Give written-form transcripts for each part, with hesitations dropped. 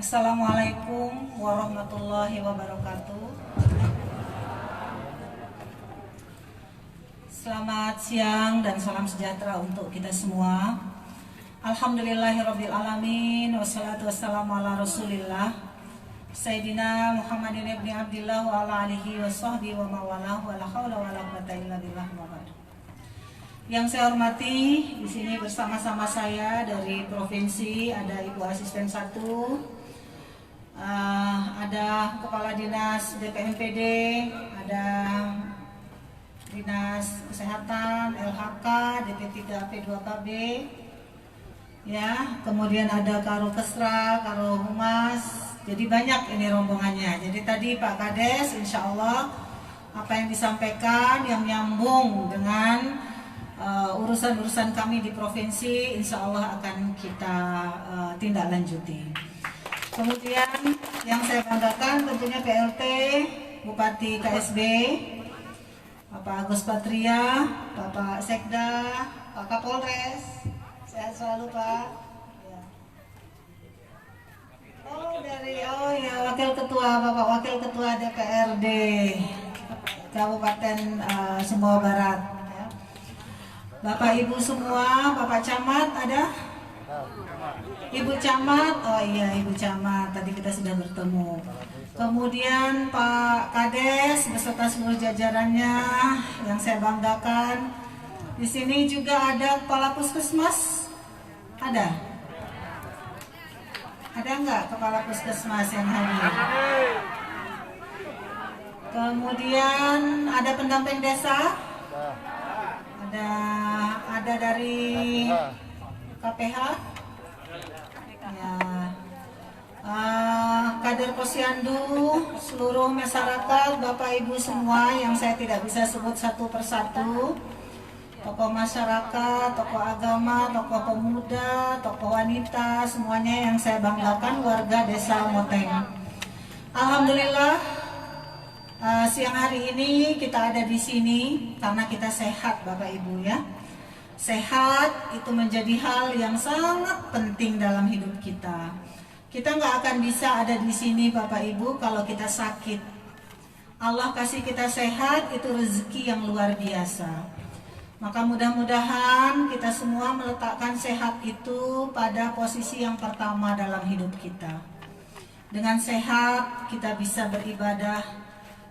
Assalamualaikum warahmatullahi wabarakatuh. Selamat siang dan salam sejahtera untuk kita semua. Alhamdulillahirabbil alamin, wassalatu wassalamu ala Rasulillah Sayyidina Muhammadin ibni Abdillah wa ala alihi wa sahbihi wa mawalah wa la haula wa la quwwata illa billah wa ba'd. Yang saya hormati, di sini bersama-sama saya dari provinsi ada Ibu Asisten 1, ada Kepala Dinas DPMPD, ada Dinas Kesehatan, LHK, DP3 P2KB, ya, kemudian ada Karo Kesra, Karo Humas. Jadi banyak ini rombongannya. Jadi tadi Pak Kades, insya Allah apa yang disampaikan yang nyambung dengan urusan-urusan kami di provinsi, insya Allah akan kita tindak lanjuti. Kemudian yang saya banggakan tentunya PLT, Bupati KSB, Bapak Agus Patria, Bapak Sekda, Pak Kapolres, sehat selalu Pak. Ya. Wakil Ketua, Bapak Wakil Ketua DPRD Kabupaten Sumbawa Barat. Bapak Ibu semua, Bapak Camat ada? Ibu Camat, oh iya Ibu Camat, tadi kita sudah bertemu. Kemudian Pak Kades beserta seluruh jajarannya yang saya banggakan. Di sini juga ada Kepala Puskesmas, ada? Ada nggak Kepala Puskesmas yang hadir? Kemudian ada pendamping desa? Ada dari KPH, ya, kader posyandu, seluruh masyarakat, Bapak Ibu semua yang saya tidak bisa sebut satu persatu, tokoh masyarakat, tokoh agama, tokoh pemuda, tokoh wanita, semuanya yang saya banggakan, warga Desa Moteng. Alhamdulillah. Siang hari ini kita ada di sini karena kita sehat Bapak Ibu ya. Sehat itu menjadi hal yang sangat penting dalam hidup kita. Kita nggak akan bisa ada di sini Bapak Ibu kalau kita sakit. Allah kasih kita sehat itu rezeki yang luar biasa. Maka mudah-mudahan kita semua meletakkan sehat itu pada posisi yang pertama dalam hidup kita. Dengan sehat kita bisa beribadah.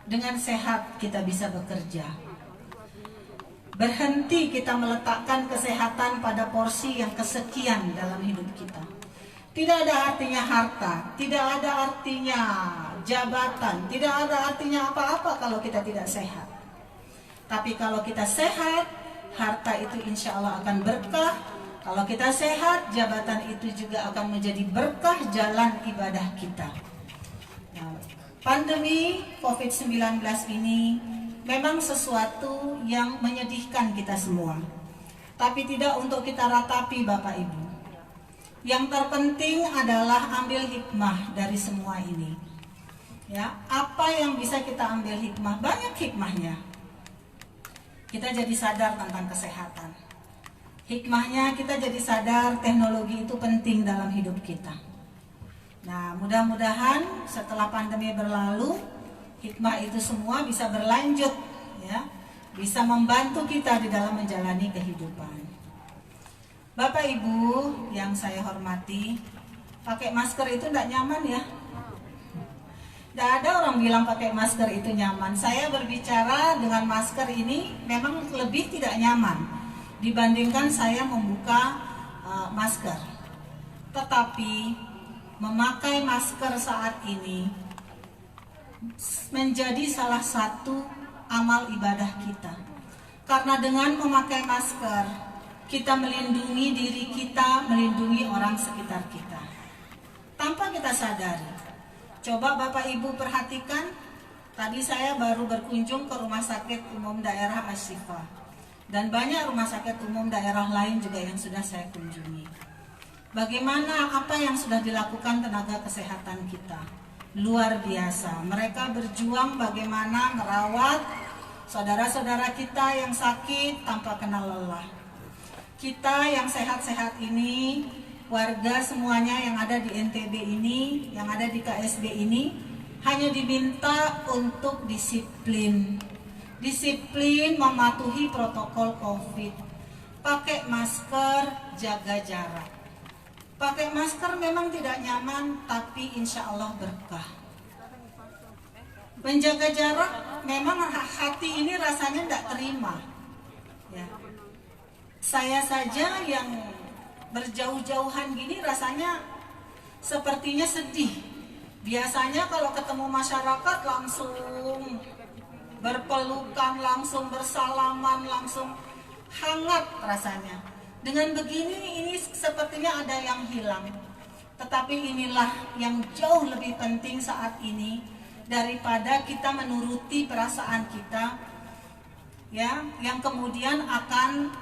Dengan sehat kita bisa bekerja. Berhenti kita meletakkan kesehatan pada porsi yang kesekian dalam hidup kita. Tidak ada artinya harta, tidak ada artinya jabatan, tidak ada artinya apa-apa kalau kita tidak sehat. Tapi kalau kita sehat, harta itu insya Allah akan berkah. Kalau kita sehat, jabatan itu juga akan menjadi berkah jalan ibadah kita. Pandemi COVID-19 ini memang sesuatu yang menyedihkan kita semua. Tapi tidak untuk kita ratapi Bapak Ibu. Yang terpenting adalah ambil hikmah dari semua ini. Ya, apa yang bisa kita ambil hikmah? Banyak hikmahnya. Kita jadi sadar tentang kesehatan. Hikmahnya kita jadi sadar teknologi itu penting dalam hidup kita. Nah, mudah-mudahan setelah pandemi berlalu, hikmah itu semua bisa berlanjut, ya, bisa membantu kita di dalam menjalani kehidupan. Bapak Ibu yang saya hormati, pakai masker itu tidak nyaman ya. Tidak ada orang bilang pakai masker itu nyaman. Saya berbicara dengan masker ini memang lebih tidak nyaman dibandingkan saya membuka masker. Tetapi memakai masker saat ini menjadi salah satu amal ibadah kita. Karena dengan memakai masker, kita melindungi diri kita, melindungi orang sekitar kita. Tanpa kita sadari. Coba Bapak Ibu perhatikan, tadi saya baru berkunjung ke Rumah Sakit Umum Daerah Ashifa. Dan banyak rumah sakit umum daerah lain juga yang sudah saya kunjungi. Bagaimana apa yang sudah dilakukan tenaga kesehatan kita? Luar biasa. Mereka berjuang bagaimana merawat saudara-saudara kita yang sakit tanpa kenal lelah. Kita yang sehat-sehat ini warga semuanya yang ada di NTB ini, yang ada di KSB ini, hanya diminta untuk disiplin. Disiplin mematuhi protokol COVID. Pakai masker, jaga jarak. Pakai masker memang tidak nyaman, tapi insya Allah berkah. Menjaga jarak, memang hati ini rasanya tidak terima. Ya. Saya saja yang berjauh-jauhan gini rasanya sepertinya sedih. Biasanya kalau ketemu masyarakat langsung berpelukan, langsung bersalaman, langsung hangat rasanya. Dengan begini ini sepertinya ada yang hilang. Tetapi inilah yang jauh lebih penting saat ini daripada kita menuruti perasaan kita, ya, yang kemudian akan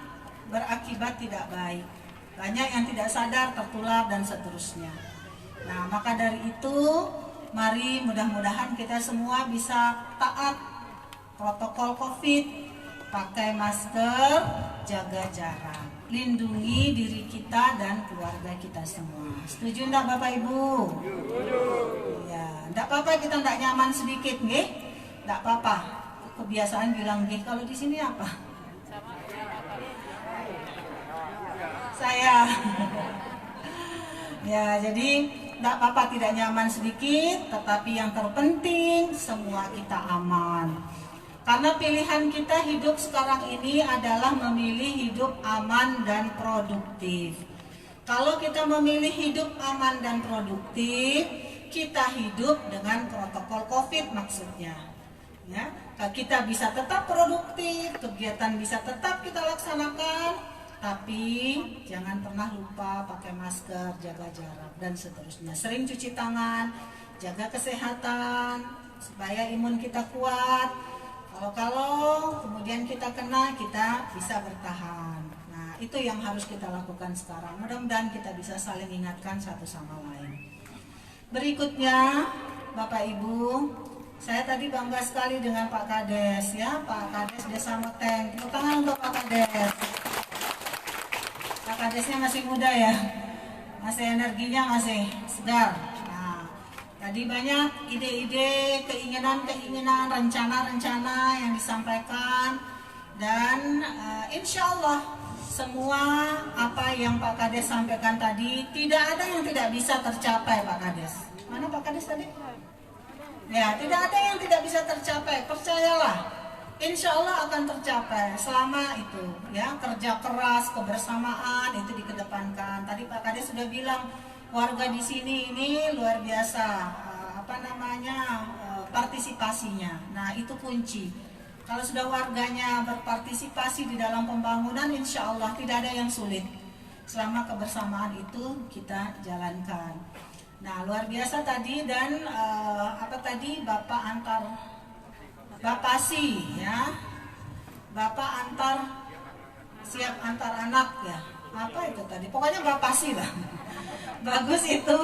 berakibat tidak baik. Banyak yang tidak sadar tertular dan seterusnya. Nah, maka dari itu mari mudah-mudahan kita semua bisa taat protokol COVID, pakai masker, jaga jarak, lindungi diri kita dan keluarga kita semua. Setuju enggak Bapak Ibu? Ya, enggak apa-apa kita enggak nyaman sedikit, nggih? Enggak apa-apa. Kebiasaan bilang nggih, kalau di sini apa? Saya. Ya, jadi enggak apa-apa tidak nyaman sedikit, tetapi yang terpenting semua kita aman. Karena pilihan kita hidup sekarang ini adalah memilih hidup aman dan produktif. Kalau kita memilih hidup aman dan produktif, kita hidup dengan protokol COVID maksudnya. Ya, kita bisa tetap produktif, kegiatan bisa tetap kita laksanakan, tapi jangan pernah lupa pakai masker, jaga jarak dan seterusnya. Sering cuci tangan, jaga kesehatan supaya imun kita kuat. Kalau kemudian kita kena, kita bisa bertahan. Nah, itu yang harus kita lakukan sekarang. Mudah-mudahan kita bisa saling ingatkan satu sama lain. Berikutnya, Bapak Ibu, saya tadi bangga sekali dengan Pak Kades, ya, Pak Kades Desa Moteng. Tepuk tangan untuk Pak Kades. Pak Kadesnya masih muda ya, masih energinya masih segar. Tadi banyak ide-ide, keinginan-keinginan, rencana-rencana yang disampaikan. Dan insya Allah semua apa yang Pak Kades sampaikan tadi, tidak ada yang tidak bisa tercapai Pak Kades. Mana Pak Kades tadi? Ya, tidak ada yang tidak bisa tercapai, percayalah. Insya Allah akan tercapai selama itu, ya, kerja keras, kebersamaan itu dikedepankan. Tadi Pak Kades sudah bilang, warga di sini ini luar biasa, partisipasinya. Nah, itu kunci. Kalau sudah warganya berpartisipasi di dalam pembangunan, insya Allah tidak ada yang sulit. Selama kebersamaan itu kita jalankan. Nah, luar biasa tadi. Dan Bapasi, ya, Bapak antar siap antar anak, ya, apa itu tadi? Pokoknya Bapasi lah. Bagus itu.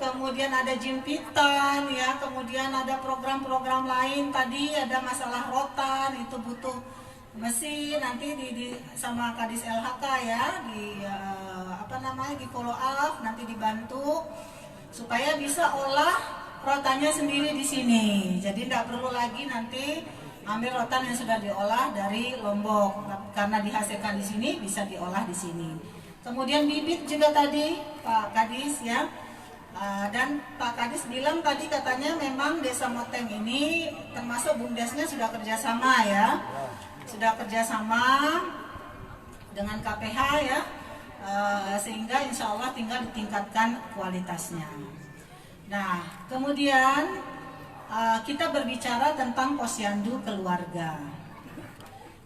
Kemudian ada jimpitan, ya, kemudian ada program-program lain. Tadi ada masalah rotan, itu butuh mesin, nanti sama Kadis LHK, ya, di follow up, nanti dibantu supaya bisa olah rotannya sendiri di sini. Jadi tidak perlu lagi nanti ambil rotan yang sudah diolah dari Lombok, karena dihasilkan di sini bisa diolah di sini. Kemudian bibit juga tadi Pak Kadis, ya. Dan Pak Kadis bilang tadi katanya memang Desa Moteng ini termasuk BUMDesnya sudah kerjasama, ya, sudah kerjasama dengan KPH, ya, sehingga insya Allah tinggal ditingkatkan kualitasnya. Nah, kemudian kita berbicara tentang posyandu keluarga.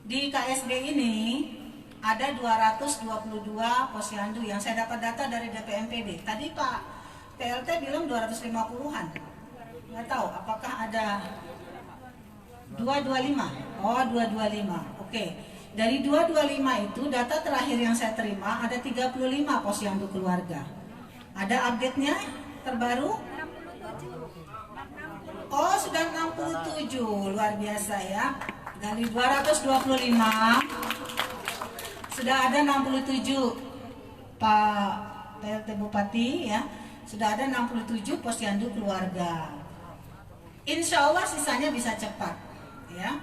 Di KSB ini ada 222 posyandu yang saya dapat data dari DPMPD. Tadi Pak PLT bilang 250-an. Nggak tahu apakah ada 225. Oh, 225. Oke. Dari 225 itu data terakhir yang saya terima ada 35 posyandu keluarga. Ada update-nya terbaru? Oh, sudah 67. Luar biasa, ya. Dari 225 sudah ada 67 Pak PLT Bupati ya, sudah ada 67 posyandu keluarga. Insya Allah sisanya bisa cepat ya,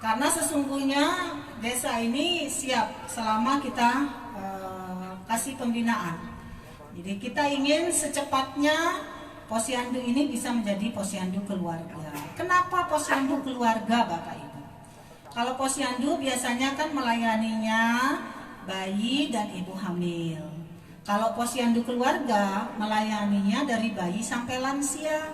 karena sesungguhnya desa ini siap selama kita kasih pembinaan. Jadi kita ingin secepatnya posyandu ini bisa menjadi posyandu keluarga. Kenapa posyandu keluarga Bapak Ibu? Kalau posyandu biasanya kan melayaninya bayi dan ibu hamil. Kalau posyandu keluarga melayaninya dari bayi sampai lansia.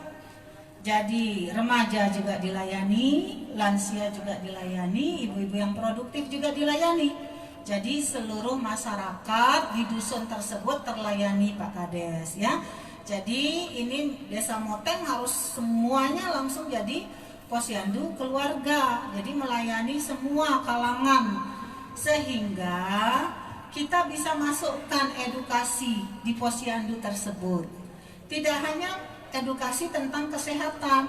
Jadi remaja juga dilayani, lansia juga dilayani, ibu-ibu yang produktif juga dilayani. Jadi seluruh masyarakat di dusun tersebut terlayani Pak Kades ya. Jadi ini Desa Moteng harus semuanya langsung jadi posyandu keluarga. Jadi melayani semua kalangan sehingga kita bisa masukkan edukasi di posyandu tersebut. Tidak hanya edukasi tentang kesehatan.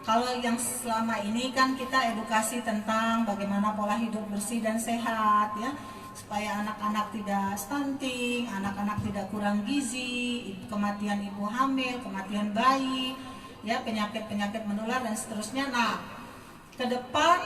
Kalau yang selama ini kan kita edukasi tentang bagaimana pola hidup bersih dan sehat ya, supaya anak-anak tidak stunting, anak-anak tidak kurang gizi, kematian ibu hamil, kematian bayi, ya penyakit-penyakit menular dan seterusnya. Nah, ke depan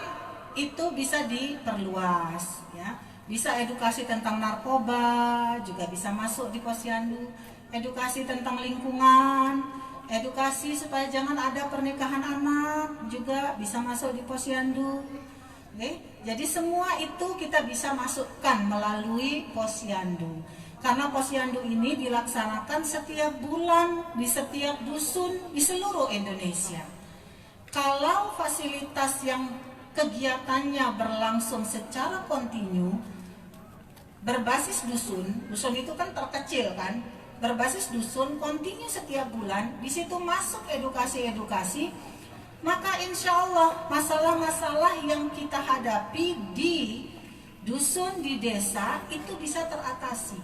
itu bisa diperluas ya. Bisa edukasi tentang narkoba, juga bisa masuk di posyandu. Edukasi tentang lingkungan, edukasi supaya jangan ada pernikahan anak, juga bisa masuk di posyandu. Oke? Jadi semua itu kita bisa masukkan melalui posyandu. Karena posyandu ini dilaksanakan setiap bulan di setiap dusun di seluruh Indonesia. Kalau fasilitas yang kegiatannya berlangsung secara kontinu, berbasis dusun, dusun itu kan terkecil kan, berbasis dusun kontinu setiap bulan, di situ masuk edukasi-edukasi, maka insya Allah masalah-masalah yang kita hadapi di dusun, di desa itu bisa teratasi.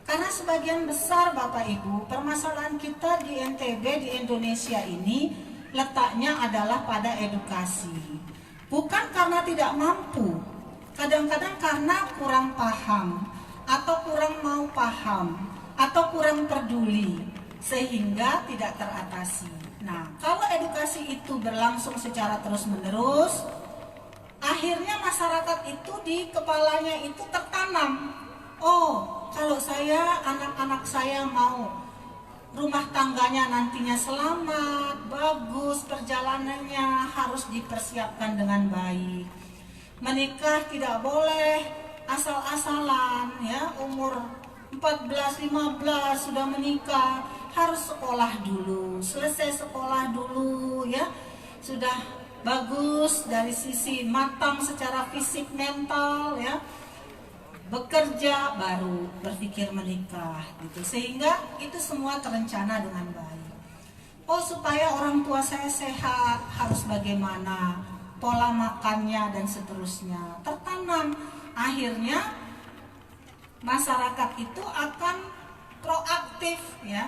Karena sebagian besar Bapak Ibu, permasalahan kita di NTB, di Indonesia ini letaknya adalah pada edukasi. Bukan karena tidak mampu, kadang-kadang karena kurang paham, atau kurang mau paham, atau kurang peduli, sehingga tidak teratasi. Nah, kalau edukasi itu berlangsung secara terus-menerus, akhirnya masyarakat itu di kepalanya itu tertanam. Oh, kalau saya, anak-anak saya mau rumah tangganya nantinya selamat, bagus, perjalanannya harus dipersiapkan dengan baik. Menikah tidak boleh asal-asalan ya, umur 14-15 sudah menikah, harus sekolah dulu, selesai sekolah dulu ya, sudah bagus dari sisi matang secara fisik mental ya, bekerja baru berpikir menikah gitu, sehingga itu semua terencana dengan baik. Oh, supaya orang tua saya sehat harus bagaimana, pola makannya dan seterusnya tertanam. Akhirnya masyarakat itu akan proaktif ya,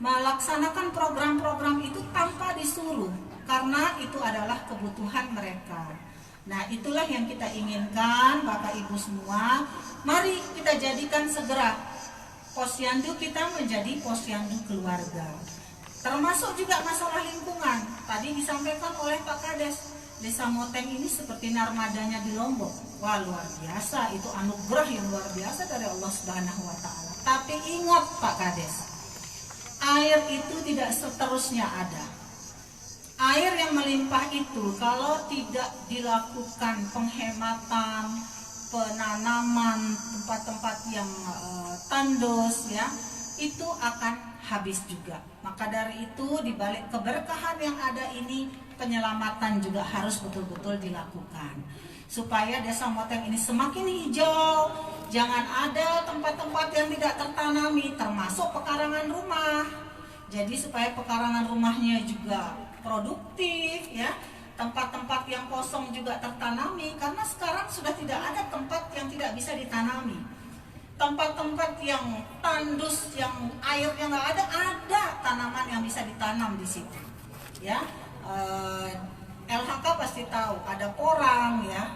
melaksanakan program-program itu tanpa disuruh, karena itu adalah kebutuhan mereka. Nah, itulah yang kita inginkan Bapak Ibu semua. Mari kita jadikan segera posyandu kita menjadi posyandu keluarga. Termasuk juga masalah lingkungan. Tadi disampaikan oleh Pak Kades, Desa Moteng ini seperti narmadanya di Lombok. Wah, luar biasa, itu anugerah yang luar biasa dari Allah Subhanahu wa Ta'ala. Tapi ingat Pak Kades, air itu tidak seterusnya ada. Air yang melimpah itu kalau tidak dilakukan penghematan, penanaman tempat-tempat yang tandus ya, itu akan habis juga. Maka dari itu di balik keberkahan yang ada ini, penyelamatan juga harus betul-betul dilakukan supaya Desa Moteng ini semakin hijau. Jangan ada tempat-tempat yang tidak tertanami, termasuk pekarangan rumah. Jadi supaya pekarangan rumahnya juga produktif ya, tempat-tempat yang kosong juga tertanami, karena sekarang sudah tidak ada tempat yang tidak bisa ditanami. Tempat-tempat yang tandus, yang airnya nggak ada tanaman yang bisa ditanam di situ ya. LHK pasti tahu ada porang ya,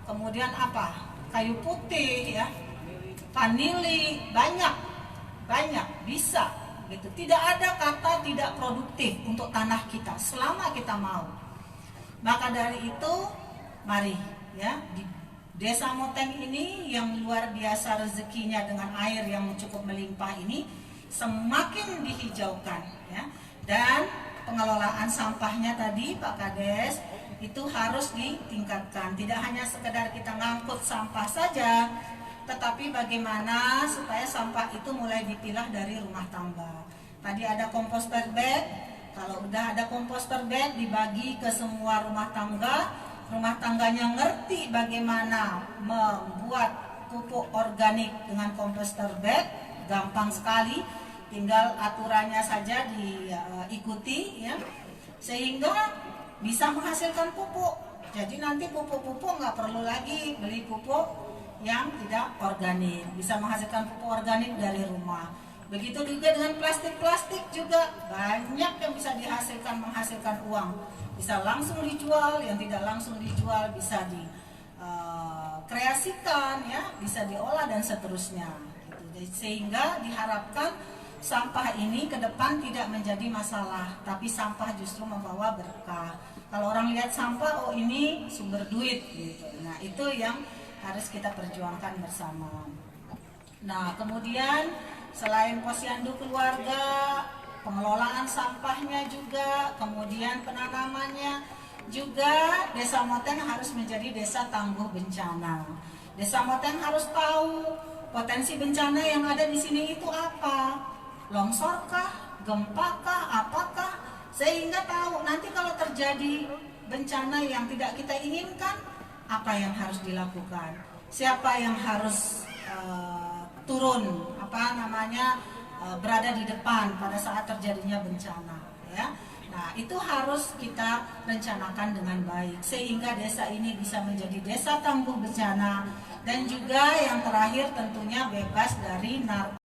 kemudian apa, kayu putih ya, vanili, banyak banyak, bisa gitu. Tidak ada kata tidak produktif untuk tanah kita selama kita mau. Maka dari itu mari ya, di Desa Moteng ini yang luar biasa rezekinya dengan air yang cukup melimpah ini semakin dihijaukan ya. Dan pengelolaan sampahnya tadi Pak Kades itu harus ditingkatkan. Tidak hanya sekedar kita ngangkut sampah saja, tetapi bagaimana supaya sampah itu mulai dipilah dari rumah tangga. Tadi ada komposter bag, kalau udah ada komposter bag dibagi ke semua rumah tangganya ngerti bagaimana membuat pupuk organik dengan komposter bag, gampang sekali, tinggal aturannya saja diikuti ya, sehingga bisa menghasilkan pupuk. Jadi nanti pupuk-pupuk nggak perlu lagi beli pupuk yang tidak organik, bisa menghasilkan pupuk organik dari rumah. Begitu juga dengan plastik juga banyak yang bisa menghasilkan uang, bisa langsung dijual, yang tidak langsung dijual bisa dikreasikan ya, bisa diolah dan seterusnya gitu. Sehingga diharapkan sampah ini ke depan tidak menjadi masalah, tapi sampah justru membawa berkah. Kalau orang lihat sampah, oh ini sumber duit gitu. Nah itu yang harus kita perjuangkan bersama. Nah kemudian selain posyandu keluarga, pengelolaan sampahnya juga, kemudian penanamannya juga, Desa Moteng harus menjadi desa tangguh bencana. Desa Moteng harus tahu potensi bencana yang ada di sini itu apa, longsorkah, gempakah, apakah, sehingga tahu nanti kalau terjadi bencana yang tidak kita inginkan, apa yang harus dilakukan, siapa yang harus turun, berada di depan pada saat terjadinya bencana ya. Nah itu harus kita rencanakan dengan baik sehingga desa ini bisa menjadi desa tangguh bencana, dan juga yang terakhir tentunya bebas dari narkoba.